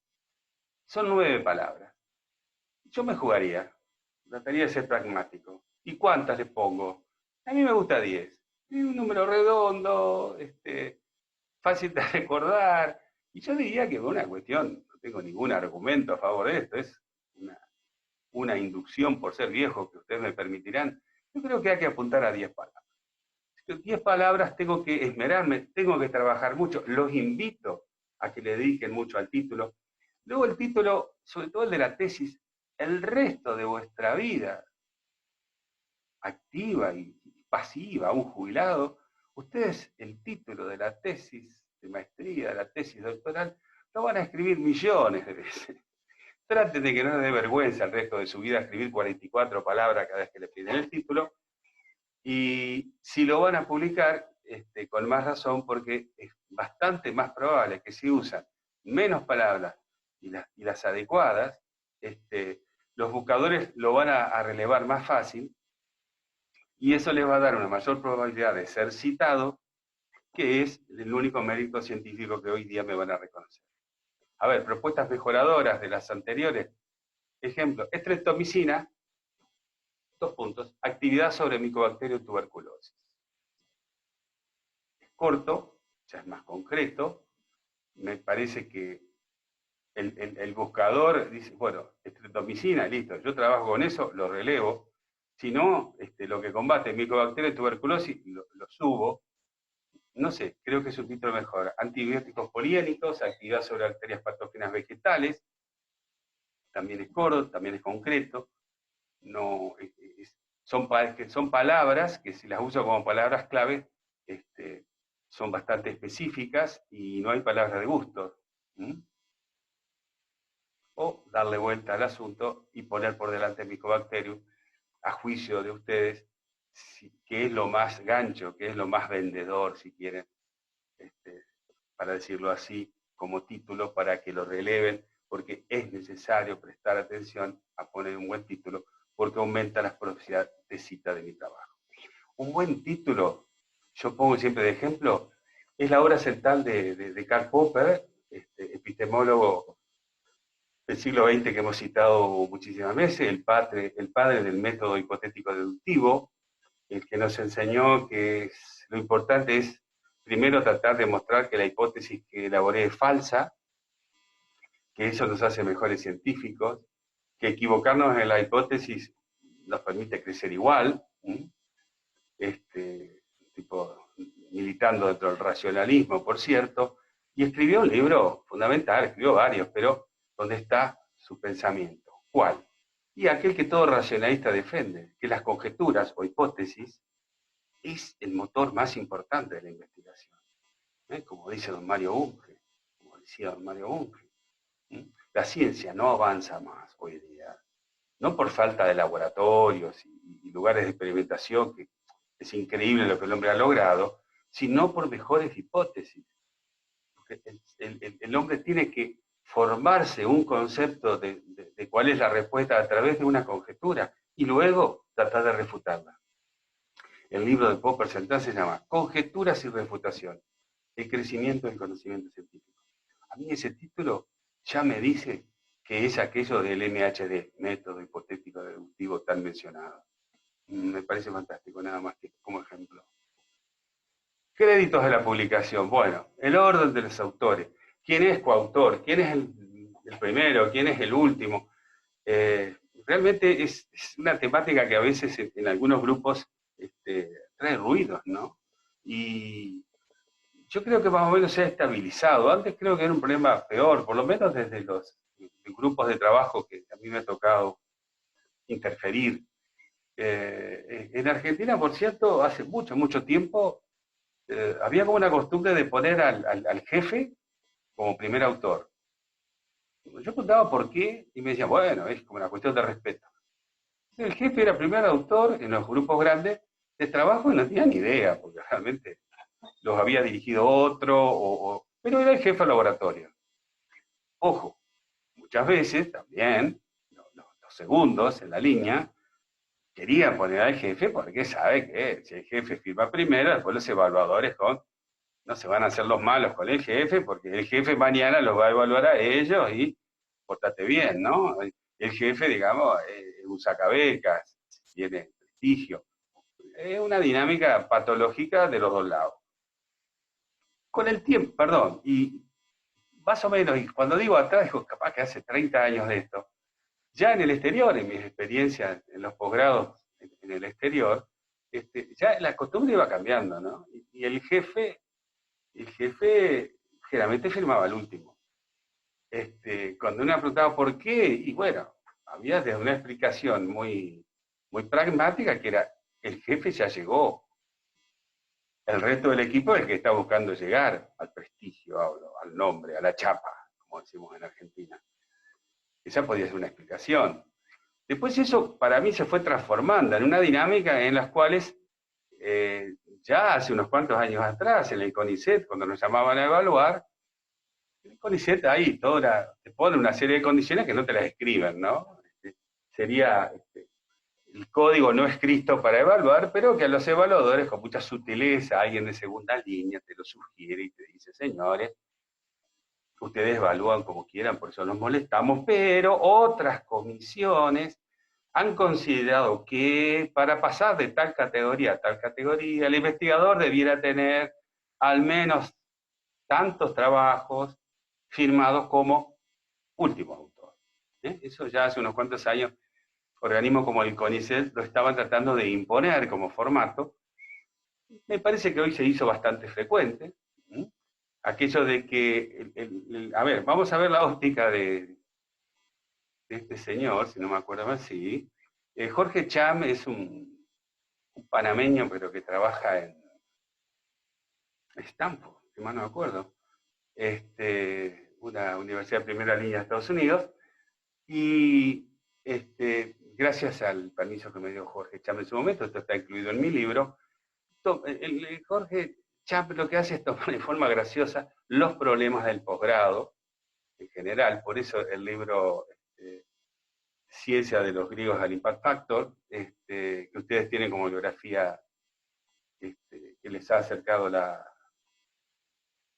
Son 9 palabras. Yo me jugaría. Trataría de ser pragmático. ¿Y cuántas le pongo? A mí me gusta 10. Es un número redondo, fácil de recordar. Y yo diría que es una cuestión, no tengo ningún argumento a favor de esto, es una inducción por ser viejo que ustedes me permitirán. Yo creo que hay que apuntar a 10 palabras. 10 palabras tengo que esmerarme, tengo que trabajar mucho. Los invito a que le dediquen mucho al título. Luego el título, sobre todo el de la tesis, el resto de vuestra vida activa y pasiva, un jubilado, ustedes el título de la tesis de maestría, de la tesis doctoral, lo van a escribir millones de veces. Traten de que no les dé vergüenza el resto de su vida escribir 44 palabras cada vez que le piden el título, y si lo van a publicar, con más razón, porque es bastante más probable que si usan menos palabras y las adecuadas, los buscadores lo van a relevar más fácil, y eso les va a dar una mayor probabilidad de ser citado, que es el único mérito científico que hoy día me van a reconocer. A ver, propuestas mejoradoras de las anteriores. Ejemplo, estreptomicina, 2 puntos, actividad sobre Mycobacterium tuberculosis. Es corto, ya es más concreto, me parece que el buscador dice, bueno, estreptomicina, listo, yo trabajo con eso, lo relevo. Si no, lo que combate Mycobacterium tuberculosis, lo subo. no sé, creo que es un título mejor. Antibióticos poliénicos, actividad sobre bacterias patógenas vegetales, también es corto, también es concreto. No, son palabras que si las uso como palabras clave, son bastante específicas y no hay palabras de gusto. ¿Mm? O darle vuelta al asunto y poner por delante Mycobacterium, a juicio de ustedes, qué es lo más gancho, qué es lo más vendedor, si quieren, este, para decirlo así, como título, para que lo releven, porque es necesario prestar atención a poner un buen título, porque aumenta las probabilidades de cita de mi trabajo. Un buen título, yo pongo siempre de ejemplo, es la obra central de Karl Popper, epistemólogo del siglo XX que hemos citado muchísimas veces, el padre del método hipotético deductivo, el que nos enseñó que lo importante es primero tratar de mostrar que la hipótesis que elaboré es falsa, que eso nos hace mejores científicos, que equivocarnos en la hipótesis nos permite crecer igual, tipo militando dentro del racionalismo, por cierto, y escribió un libro fundamental, escribió varios, pero ¿dónde está su pensamiento? ¿Cuál? Y aquel que todo racionalista defiende, que las conjeturas o hipótesis es el motor más importante de la investigación, como dice don Mario Bunge, como decía don Mario Bunge. La ciencia no avanza más hoy día, no por falta de laboratorios y lugares de experimentación, que es increíble lo que el hombre ha logrado, sino por mejores hipótesis. Porque el hombre tiene que formarse un concepto de cuál es la respuesta a través de una conjetura y luego tratar de refutarla. El libro de Popper central se llama Conjeturas y refutación, el crecimiento del conocimiento científico. A mí ese título ya me dice que es aquello del MHD, método hipotético deductivo tan mencionado. Me parece fantástico, nada más que como ejemplo. Créditos de la publicación. Bueno, el orden de los autores. ¿Quién es coautor? ¿Quién es el primero? ¿Quién es el último? Realmente es una temática que a veces en algunos grupos trae ruidos, ¿no? Y yo creo que más o menos se ha estabilizado. Antes creo que era un problema peor, por lo menos desde los grupos de trabajo que a mí me ha tocado interferir. En Argentina, por cierto, hace mucho, mucho tiempo, había como una costumbre de poner al jefe como primer autor. Yo preguntaba por qué y me decían, bueno, es como una cuestión de respeto. El jefe era primer autor en los grupos grandes de trabajo y no tenía ni idea, porque realmente los había dirigido otro, pero era el jefe del laboratorio. Ojo, muchas veces también los segundos en la línea querían poner al jefe porque sabe que si el jefe firma primero, después los evaluadores no se van a hacer los malos con el jefe, porque el jefe mañana los va a evaluar a ellos y portate bien, ¿no? El jefe, digamos, es un sacabecas, tiene prestigio. Es una dinámica patológica de los dos lados. Con el tiempo, perdón, y más o menos, y cuando digo atrás, digo, capaz que hace 30 años de esto, ya en el exterior, en mis experiencias en los posgrados en el exterior, ya la costumbre iba cambiando, ¿no? Y el jefe generalmente firmaba el último. Cuando uno preguntaba por qué, y bueno, había desde una explicación muy, muy pragmática que era, el jefe ya llegó, el resto del equipo es el que está buscando llegar al prestigio, al nombre, a la chapa, como decimos en Argentina. Esa podía ser una explicación. Después eso para mí se fue transformando en una dinámica en las cuales ya hace unos cuantos años atrás, en el CONICET, cuando nos llamaban a evaluar, el CONICET ahí te pone una serie de condiciones que no te las escriben, ¿no? Sería el código no escrito para evaluar, pero que a los evaluadores con mucha sutileza, alguien de segunda línea te lo sugiere y te dice, señores, ustedes evalúan como quieran, por eso nos molestamos, pero otras comisiones han considerado que para pasar de tal categoría a tal categoría, el investigador debiera tener al menos tantos trabajos firmados como último autor. Eso ya hace unos cuantos años, organismos como el CONICET lo estaban tratando de imponer como formato, Me parece que hoy se hizo bastante frecuente. ¿M? Aquello de que, a ver, vamos a ver la óptica de este señor, si no me acuerdo mal, sí. Jorge Cham es un panameño, pero que trabaja en Stanford, si mal no me acuerdo, una universidad de primera línea de Estados Unidos, y gracias al permiso que me dio Jorge Cham en su momento, esto está incluido en mi libro, Jorge Cham lo que hace es tomar de forma graciosa los problemas del posgrado en general, por eso el libro Ciencia de los griegos al Impact Factor, que ustedes tienen como biografía que les ha acercado la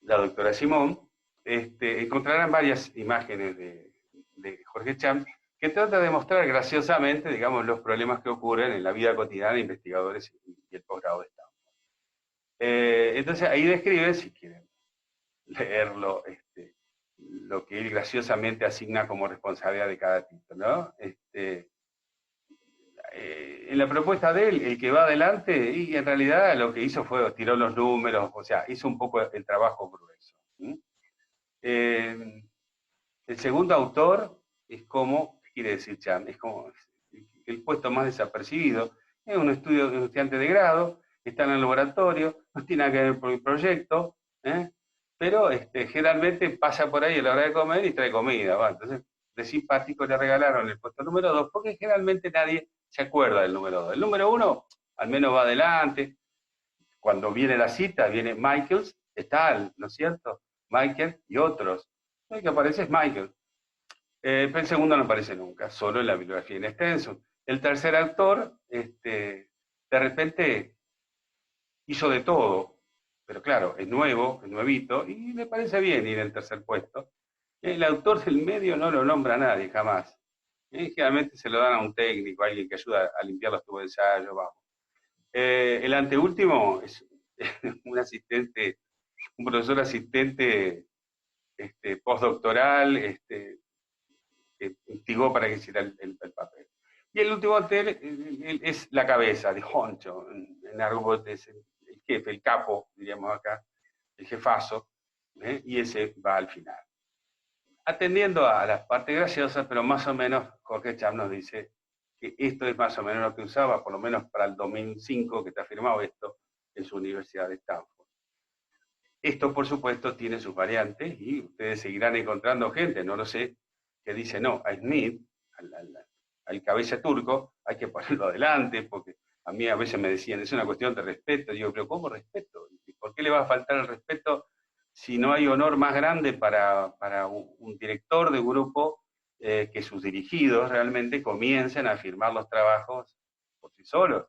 doctora Simón, encontrarán varias imágenes de Jorge Cham que trata de mostrar graciosamente, digamos, los problemas que ocurren en la vida cotidiana de investigadores y el posgrado de Estado. Entonces ahí describe, si quieren leerlo, lo que él graciosamente asigna como responsabilidad de cada título, ¿no? En la propuesta de él, el que va adelante, y en realidad lo que hizo fue tiró los números, o sea, hizo un poco el trabajo grueso. Eh, el segundo autor es como, ¿qué quiere decir Cham? Es como el puesto más desapercibido. Es un estudiante de grado, está en el laboratorio, no tiene nada que ver con el proyecto, ¿eh? Pero generalmente pasa por ahí a la hora de comer y trae comida. ¿Va? Entonces, de simpático le regalaron el puesto número 2, porque generalmente nadie se acuerda del número 2. El número 1 al menos va adelante. Cuando viene la cita, viene Michaels, está, ¿no es cierto? Michael y otros. El que aparece es Michael. Pero el segundo no aparece nunca, solo en la bibliografía en extenso. El tercer autor, de repente hizo de todo, pero claro, es nuevo, es nuevito, y me parece bien ir en tercer puesto. El autor del medio no lo nombra a nadie, jamás. Generalmente se lo dan a un técnico, a alguien que ayuda a limpiar los tubos de ensayo, vamos. El anteúltimo es un asistente, un profesor asistente postdoctoral, que instigó para que hiciera el papel. Y el último hotel es la cabeza de Honcho, en argot es el jefe, el capo, diríamos acá, el jefazo, y ese va al final. Atendiendo a las partes graciosas, pero más o menos Jorge Cham nos dice que esto es más o menos lo que usaba, por lo menos para el 2005, que está firmado esto, en su universidad de Stanford. Esto, por supuesto, tiene sus variantes y ustedes seguirán encontrando gente, no lo sé, que dice, no, a Smith, al cabeza turco, hay que ponerlo adelante, porque a mí a veces me decían, es una cuestión de respeto. Digo, pero ¿cómo respeto? ¿Por qué le va a faltar el respeto si no hay honor más grande para un director de grupo que sus dirigidos realmente comiencen a firmar los trabajos por sí solos?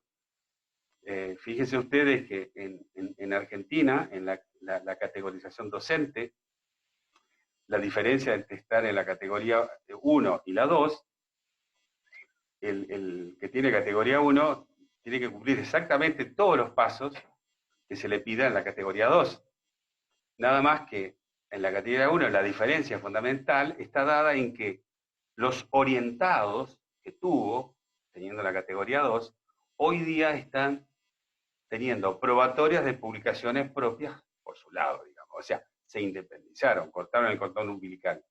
Fíjense ustedes que en Argentina, en la categorización docente, la diferencia entre estar en la categoría 1 y la 2, el que tiene categoría 1 tiene que cumplir exactamente todos los pasos que se le pida en la categoría 2. Nada más que en la categoría 1 la diferencia fundamental está dada en que los orientados que tuvo, teniendo la categoría 2, hoy día están teniendo probatorias de publicaciones propias por su lado, digamos. O sea, se independizaron, cortaron el cordón umbilical.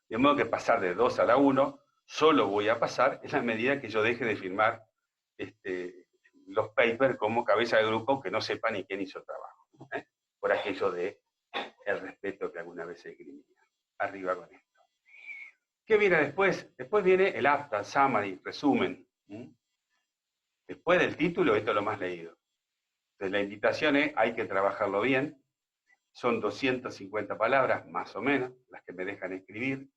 De modo que pasar de 2 a la 1, solo voy a pasar en la medida que yo deje de firmar los papers como cabeza de grupo que no sepa ni quién hizo el trabajo. Por aquello de el respeto que alguna vez se esgrimía. Arriba con esto. ¿Qué viene después? Después viene el APTA, summary, resumen. Después del título, esto es lo más leído. Entonces la invitación es, hay que trabajarlo bien. Son 250 palabras, más o menos, las que me dejan escribir.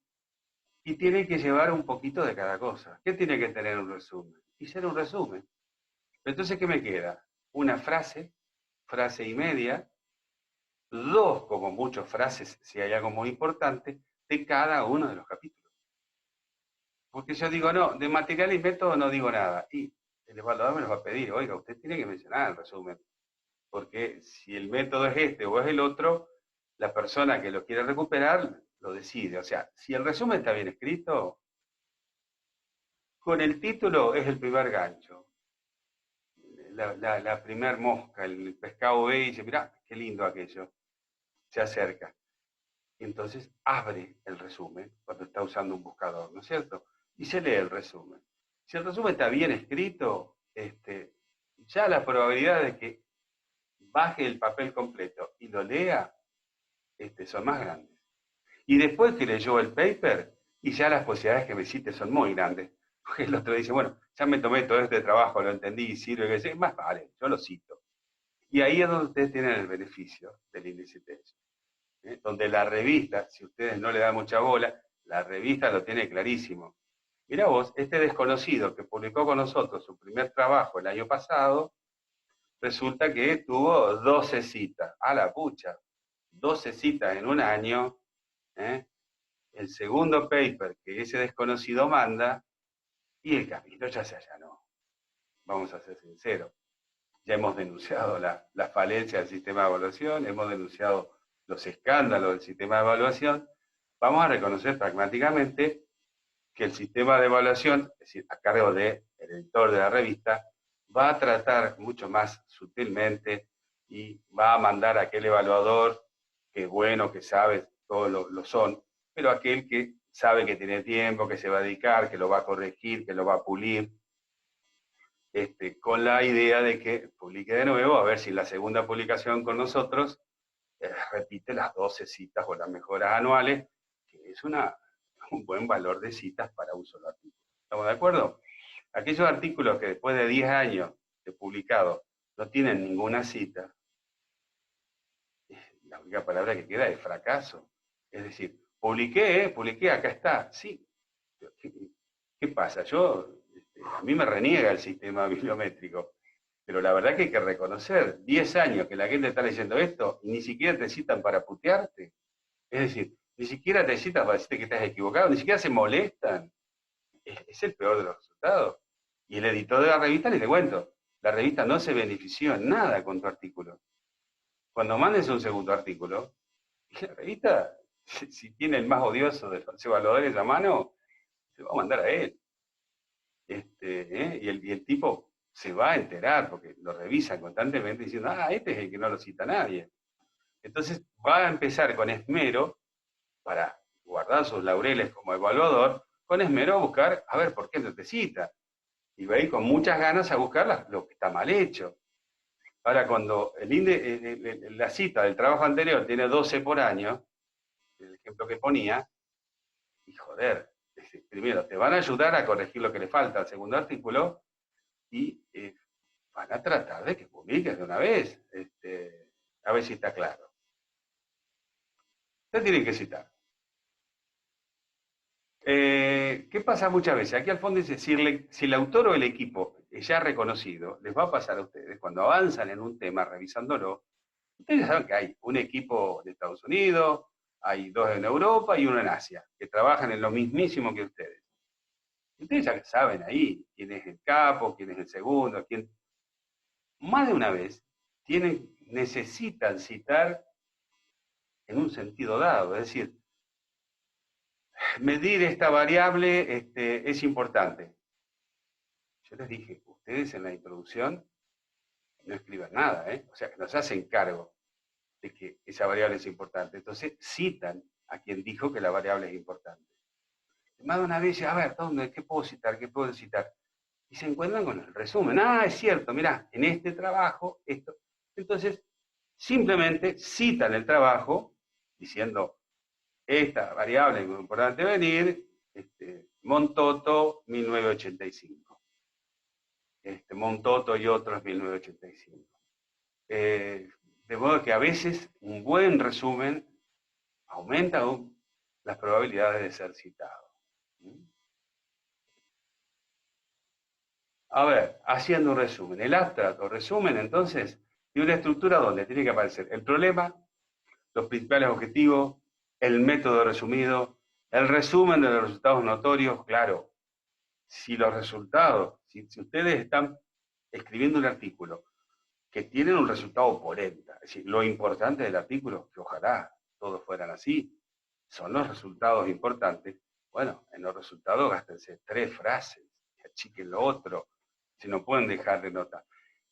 Y tiene que llevar un poquito de cada cosa. ¿Qué tiene que tener un resumen? Y ser un resumen. Entonces, ¿qué me queda? Una frase, frase y media, dos como muchas frases, si hay algo muy importante, de cada uno de los capítulos. Porque yo digo, no, de material y método no digo nada. Y el evaluador me los va a pedir, oiga, usted tiene que mencionar el resumen. Porque si el método es este o es el otro, la persona que lo quiere recuperar lo decide. O sea, si el resumen está bien escrito, con el título es el primer gancho. la primer mosca, el pescado ve y dice, mirá, qué lindo aquello, se acerca. Entonces abre el resumen cuando está usando un buscador, ¿no es cierto? Y se lee el resumen. Si el resumen está bien escrito, ya la probabilidad de que baje el papel completo y lo lea son más grandes. Y después que leyó el paper, y ya las posibilidades que me cite son muy grandes. Porque el otro dice, bueno, ya me tomé todo este trabajo, lo entendí, sirve, que sé, más vale, yo lo cito. Y ahí es donde ustedes tienen el beneficio del índice TESS. Donde la revista, si ustedes no le dan mucha bola, la revista lo tiene clarísimo. Mirá vos, este desconocido que publicó con nosotros su primer trabajo el año pasado, resulta que tuvo 12 citas. A la pucha, 12 citas en un año. ¿eh? El segundo paper que ese desconocido manda, y el camino ya se allanó. Vamos a ser sinceros. Ya hemos denunciado la falencia del sistema de evaluación, hemos denunciado los escándalos del sistema de evaluación. Vamos a reconocer pragmáticamente que el sistema de evaluación, es decir, a cargo del editor de la revista, va a tratar mucho más sutilmente y va a mandar a aquel evaluador que es bueno, que sabe, todos lo son, pero aquel que sabe que tiene tiempo, que se va a dedicar, que lo va a corregir, que lo va a pulir, con la idea de que publique de nuevo, a ver si la segunda publicación con nosotros repite las 12 citas o las mejoras anuales, que es un buen valor de citas para un solo artículo. ¿Estamos de acuerdo? Aquellos artículos que después de 10 años de publicado no tienen ninguna cita, la única palabra que queda es fracaso. Es decir, publiqué, acá está, sí. ¿Qué pasa? A mí me reniega el sistema bibliométrico, pero la verdad que hay que reconocer, 10 años que la gente está leyendo esto y ni siquiera te citan para putearte. Es decir, ni siquiera te citan para decirte que estás equivocado, ni siquiera se molestan. Es el peor de los resultados. Y el editor de la revista, ni te cuento, la revista no se benefició en nada con tu artículo. Cuando mandes un segundo artículo, la revista, si tiene el más odioso de los evaluadores a mano, se va a mandar a él. Y el tipo se va a enterar porque lo revisan constantemente diciendo, este es el que no lo cita nadie. Entonces va a empezar con esmero, para guardar sus laureles como evaluador, con esmero a buscar, a ver, ¿por qué no te cita? Y va a ir con muchas ganas a buscar lo que está mal hecho. Ahora, cuando la cita del trabajo anterior tiene 12 por año, el ejemplo que ponía, y joder, primero, te van a ayudar a corregir lo que le falta al segundo artículo y van a tratar de que publiques de una vez. A ver si está claro. Usted tiene que citar. ¿Qué pasa muchas veces? Aquí al fondo dice, si el autor o el equipo es ya reconocido, les va a pasar a ustedes, cuando avanzan en un tema revisándolo, ustedes saben que hay un equipo de Estados Unidos, hay dos en Europa y uno en Asia, que trabajan en lo mismísimo que ustedes. Ustedes ya saben ahí quién es el capo, quién es el segundo, quién... Más de una vez necesitan citar en un sentido dado, es decir, medir esta variable es importante. Yo les dije, ustedes en la introducción no escriban nada, o sea, que nos hacen cargo de que esa variable es importante. Entonces citan a quien dijo que la variable es importante. Más de una vez dice, a ver, ¿dónde? ¿Qué puedo citar? ¿Qué puedo citar? Y se encuentran con el resumen. Es cierto, mirá, en este trabajo, esto. Entonces, simplemente citan el trabajo diciendo, esta variable es muy importante venir, Montoto 1985. Montoto y otros 1985. De modo que a veces un buen resumen aumenta aún las probabilidades de ser citado. A ver, haciendo un resumen. El abstract o resumen, entonces, tiene una estructura donde tiene que aparecer el problema, los principales objetivos, el método resumido, el resumen de los resultados notorios. Claro, si los resultados, si ustedes están escribiendo un artículo que tienen un resultado polenta, es decir, lo importante del artículo, que ojalá todos fueran así, son los resultados importantes. Bueno, en los resultados gástense 3 frases, achiquen lo otro, si no pueden dejar de nota.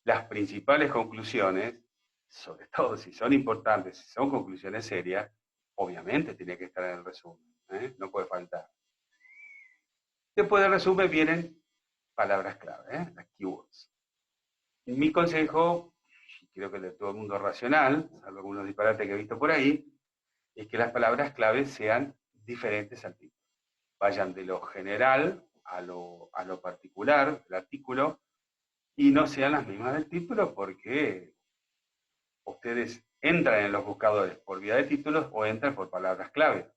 las principales conclusiones, sobre todo si son importantes, si son conclusiones serias, obviamente tiene que estar en el resumen, ¿eh? No puede faltar. Después del resumen vienen palabras clave, ¿eh? Las keywords. Mi consejo, y creo que de todo el mundo racional, salvo algunos disparates que he visto por ahí, es que las palabras clave sean diferentes al título. Vayan de lo general a lo particular del artículo y no sean las mismas del título, porque ustedes entran en los buscadores por vía de títulos o entran por palabras clave.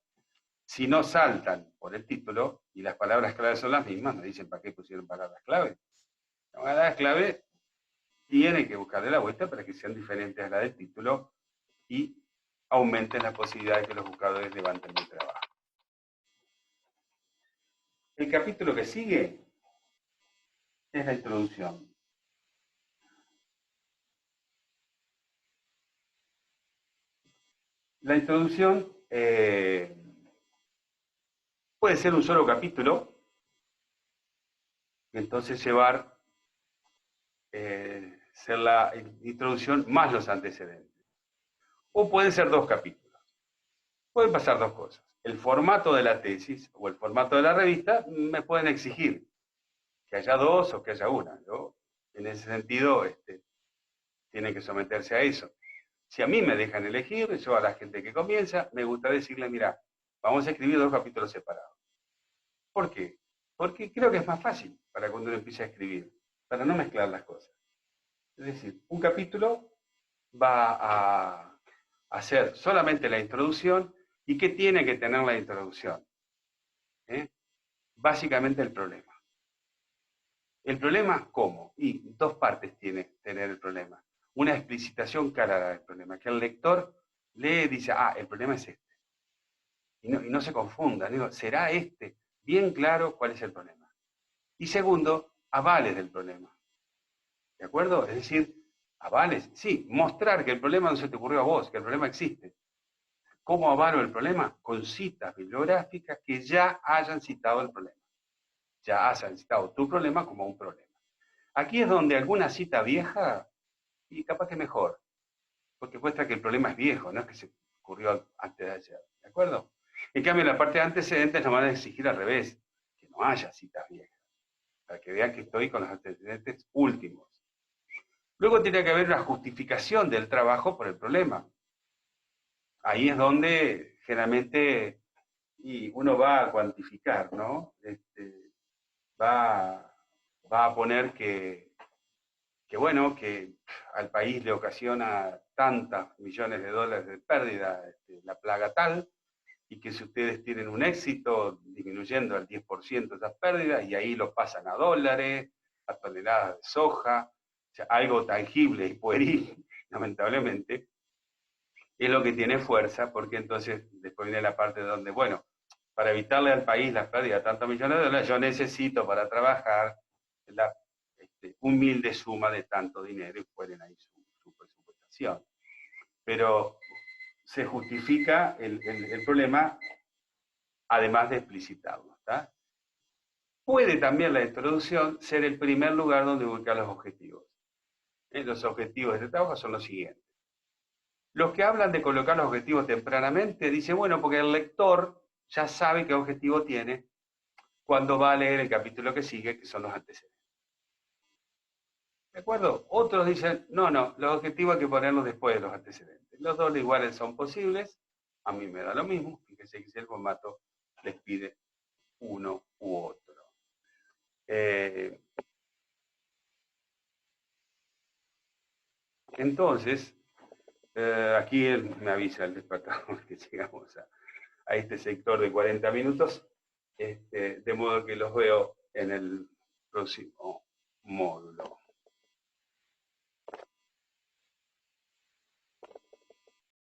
Si no saltan por el título y las palabras clave son las mismas, me dicen para qué pusieron palabras clave. Las palabras clave tienen que buscarle la vuelta para que sean diferentes a la del título y aumenten la posibilidad de que los buscadores levanten el trabajo. El capítulo que sigue es la introducción. La introducción puede ser un solo capítulo, y entonces ser la introducción más los antecedentes. O pueden ser dos capítulos. Pueden pasar dos cosas. El formato de la tesis o el formato de la revista me pueden exigir que haya dos o que haya una. Yo, en ese sentido, tienen que someterse a eso. Si a mí me dejan elegir, yo a la gente que comienza, me gusta decirle, mira, vamos a escribir dos capítulos separados. ¿Por qué? Porque creo que es más fácil para cuando uno empieza a escribir, para no mezclar las cosas. Es decir, un capítulo va a hacer solamente la introducción. ¿Y qué tiene que tener la introducción? Básicamente el problema. ¿El problema cómo? Y dos partes tiene tener el problema. Una explicitación clara del problema, que el lector lee y dice, ah, el problema es este. Y no se confunda, digo, será este, bien claro cuál es el problema. Y segundo, avales del problema. ¿De acuerdo? Es decir, avales, sí, mostrar que el problema no se te ocurrió a vos, que el problema existe. ¿Cómo avalo el problema? Con citas bibliográficas que ya hayan citado el problema. Ya hayan citado tu problema como un problema. Aquí es donde alguna cita vieja, y capaz que mejor, porque muestra que el problema es viejo, no es que se ocurrió antes de ayer. ¿De acuerdo? En cambio, en la parte de antecedentes nos van a exigir al revés, que no haya citas viejas, para que vean que estoy con los antecedentes últimos. Luego tiene que haber una justificación del trabajo por el problema. Ahí es donde generalmente uno va a cuantificar, ¿no? Va, va a poner que bueno, que al país le ocasiona tantos millones de dólares de pérdida la plaga tal, y que si ustedes tienen un éxito disminuyendo al 10% esas pérdidas, y ahí lo pasan a dólares, a toneladas de soja, o sea, algo tangible y pueril, lamentablemente, es lo que tiene fuerza, porque entonces después viene la parte donde, bueno, para evitarle al país las pérdidas de tantos millones de dólares, yo necesito para trabajar la humilde suma de tanto dinero y ponen ahí su presupuestación. Pero se justifica el problema además de explicitarlo. ¿Tá? Puede también la introducción ser el primer lugar donde ubicar los objetivos. Los objetivos de este trabajo son los siguientes. Los que hablan de colocar los objetivos tempranamente dicen, bueno, porque el lector ya sabe qué objetivo tiene cuando va a leer el capítulo que sigue, que son los antecedentes. ¿De acuerdo? Otros dicen, no, los objetivos hay que ponerlos después de los antecedentes. Los dos iguales son posibles, a mí me da lo mismo, fíjense que si el formato les pide uno u otro. Entonces, aquí me avisa el despertador que llegamos a este sector de 40 minutos, de modo que los veo en el próximo módulo.